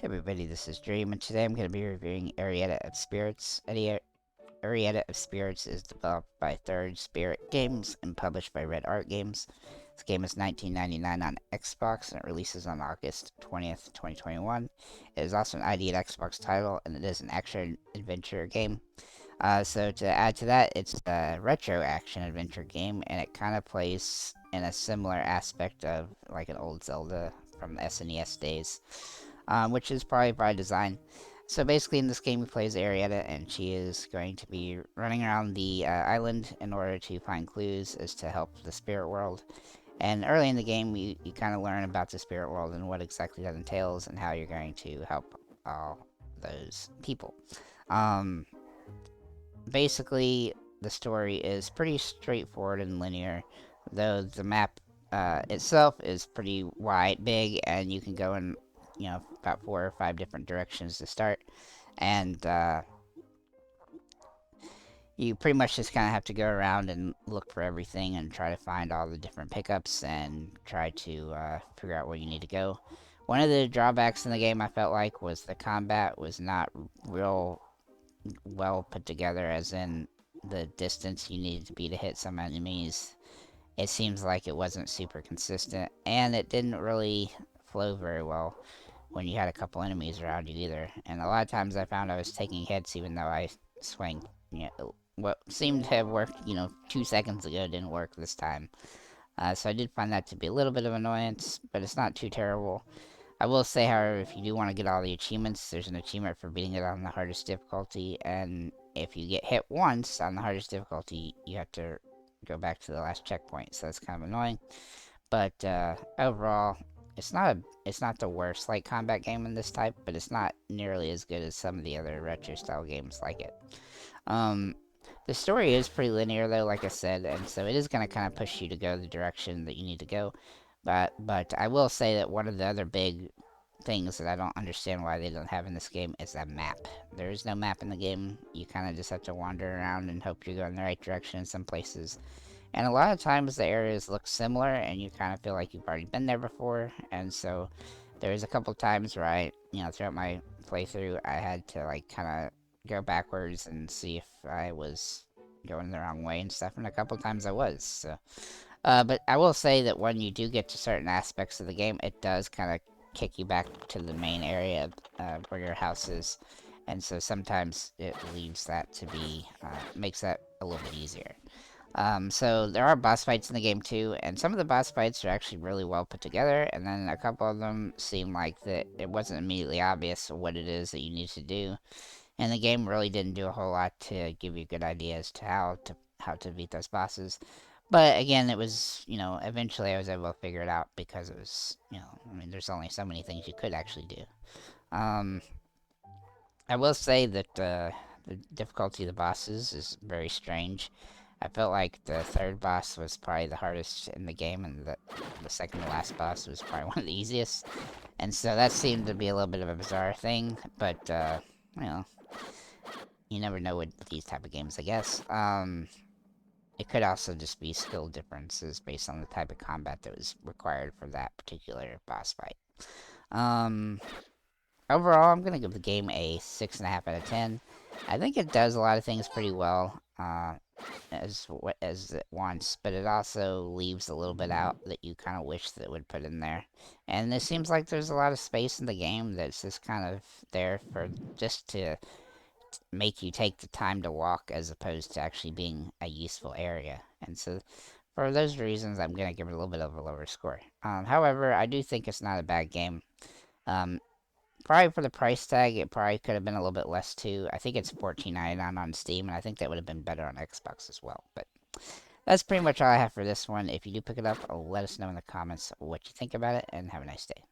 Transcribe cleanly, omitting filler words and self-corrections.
Hey everybody, this is Dream, and today I'm going to be reviewing Arietta of Spirits. Arietta of Spirits is developed by Third Spirit Games and published by Red Art Games. This game is $19.99 on Xbox and it releases on August 20th, 2021. It is also an ID at Xbox title, and it is an action-adventure game. So to add to that, it's a retro action-adventure game, and it kind of plays in a similar aspect of like an old Zelda from the SNES days. Which is probably by design. So basically, in this game, we play as Arietta, and she is going to be running around the island in order to find clues as to help the spirit world. And early in the game, you kind of learn about the spirit world and what exactly that entails, and how you're going to help all those people. Um, Basically, the story is pretty straightforward and linear, though the map itself is pretty big, and you can go in, about 4 or 5 different directions to start, and you pretty much just kind of have to go around and look for everything and try to find all the different pickups and try to figure out where you need to go. One of the drawbacks in the game I felt like was the combat was not real well put together, as in the distance you needed to be to hit some enemies. It seems like it wasn't super consistent, and it didn't really flow very well when you had a couple enemies around you either. And a lot of times I found I was taking hits even though I swing. What seemed to have worked, 2 seconds ago didn't work this time. So I did find that to be a little bit of annoyance, but it's not too terrible. I will say, however, if you do want to get all the achievements, there's an achievement for beating it on the hardest difficulty, and if you get hit once on the hardest difficulty, you have to go back to the last checkpoint, so that's kind of annoying. But overall, it's not the worst like combat game in this type, but it's not nearly as good as some of the other retro style games like it. Um, the story is pretty linear though, like I said, and so it is going to kind of push you to go the direction that you need to go. But I will say that one of the other big things that I don't understand why they don't have in this game is a map. There is no map in the game. You kind of just have to wander around and hope you're going the right direction in some places. And a lot of times the areas look similar and you kind of feel like you've already been there before. And so there's a couple times where throughout my playthrough, I had to like kind of go backwards and see if I was going the wrong way and stuff. And a couple times I was. So but I will say that when you do get to certain aspects of the game, it does kind of kick you back to the main area where your house is. And so sometimes it leaves that to be, makes that a little bit easier. So there are boss fights in the game too, and some of the boss fights are actually really well put together, and then a couple of them seem like that it wasn't immediately obvious what it is that you need to do. And the game really didn't do a whole lot to give you good ideas to how to beat those bosses. But again, it was, eventually I was able to figure it out because it was, I mean, there's only so many things you could actually do. Um, I will say that the difficulty of the bosses is very strange. I felt like the third boss was probably the hardest in the game, and the second to last boss was probably one of the easiest. And so that seemed to be a little bit of a bizarre thing, but, you know, you never know with these type of games, I guess. It could also just be skill differences based on the type of combat that was required for that particular boss fight. Um, Overall, I'm going to give the game a 6.5 out of 10. I think it does a lot of things pretty well as it wants, but it also leaves a little bit out that you kind of wish that it would put in there. And it seems like there's a lot of space in the game that's just kind of there for just to make you take the time to walk as opposed to actually being a useful area. And so for those reasons, I'm going to give it a little bit of a lower score. However, I do think it's not a bad game. Um, Probably for the price tag, it probably could have been a little bit less too. I think it's $14.99 on Steam, and I think that would have been better on Xbox as well. But that's pretty much all I have for this one. If you do pick it up, let us know in the comments what you think about it, and have a nice day.